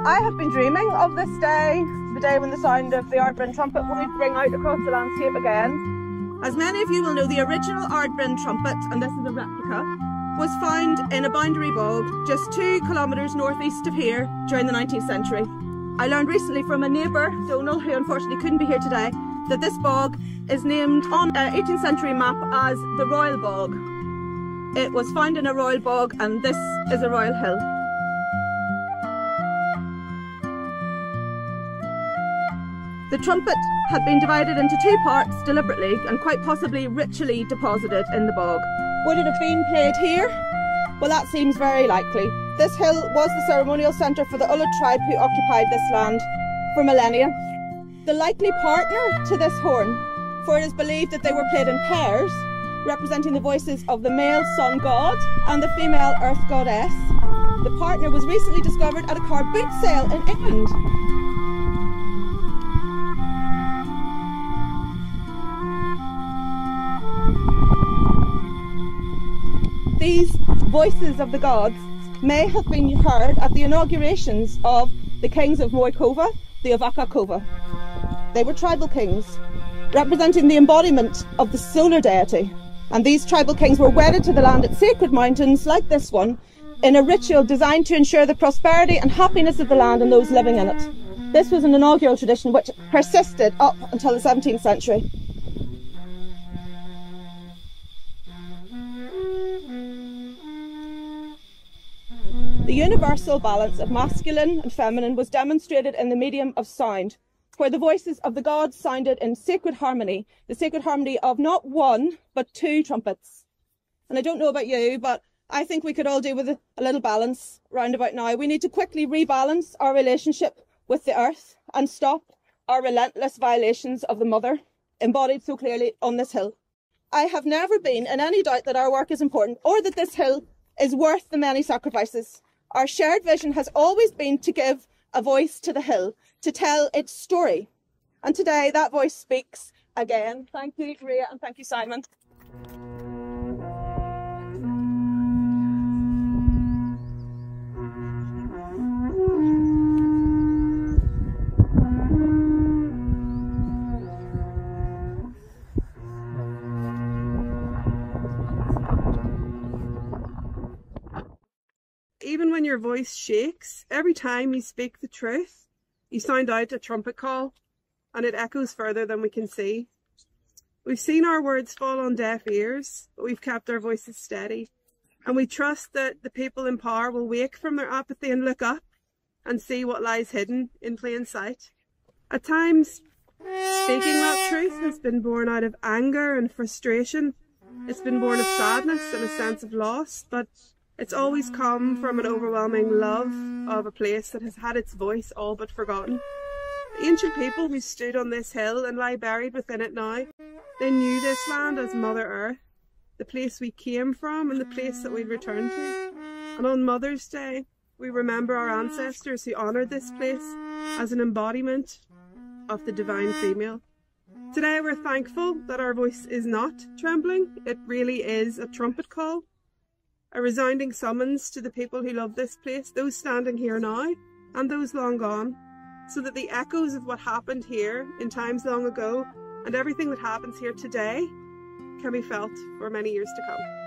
I have been dreaming of this day, the day when the sound of the Ardbryn trumpet would ring out across the landscape again. As many of you will know, the original Ardbryn trumpet, and this is a replica, was found in a boundary bog just 2 kilometres northeast of here during the 19th century. I learned recently from a neighbour, Donal, who unfortunately couldn't be here today, that this bog is named on an 18th century map as the Royal Bog. It was found in a royal bog, and this is a royal hill. The trumpet had been divided into 2 parts deliberately and quite possibly ritually deposited in the bog. Would it have been played here? Well, that seems very likely. This hill was the ceremonial centre for the Ullad tribe who occupied this land for millennia. The likely partner to this horn, for it is believed that they were played in pairs, representing the voices of the male sun god and the female earth goddess. The partner was recently discovered at a car boot sale in England. These voices of the gods may have been heard at the inaugurations of the kings of Moicova, the Iveagh. They were tribal kings, representing the embodiment of the solar deity. And these tribal kings were wedded to the land at sacred mountains like this one, in a ritual designed to ensure the prosperity and happiness of the land and those living in it. This was an inaugural tradition which persisted up until the 17th century. The universal balance of masculine and feminine was demonstrated in the medium of sound, where the voices of the gods sounded in sacred harmony, the sacred harmony of not 1 but 2 trumpets. And I don't know about you, but I think we could all do with a little balance round about now. We need to quickly rebalance our relationship with the earth and stop our relentless violations of the mother, embodied so clearly on this hill. I have never been in any doubt that our work is important or that this hill is worth the many sacrifices. Our shared vision has always been to give a voice to the hill, to tell its story. And today that voice speaks again. Thank you, Rhea, and thank you, Simon. Even when your voice shakes, every time you speak the truth, you sound out a trumpet call, and it echoes further than we can see. We've seen our words fall on deaf ears, but we've kept our voices steady. And we trust that the people in power will wake from their apathy and look up and see what lies hidden in plain sight. At times, speaking that truth has been born out of anger and frustration. It's been born of sadness and a sense of loss, but it's always come from an overwhelming love of a place that has had its voice all but forgotten. The ancient people who stood on this hill and lie buried within it now, they knew this land as Mother Earth, the place we came from and the place that we'd return to. And on Mother's Day, we remember our ancestors who honoured this place as an embodiment of the divine female. Today we're thankful that our voice is not trembling. It really is a trumpet call. A resounding summons to the people who love this place, those standing here now and those long gone, so that the echoes of what happened here in times long ago and everything that happens here today can be felt for many years to come.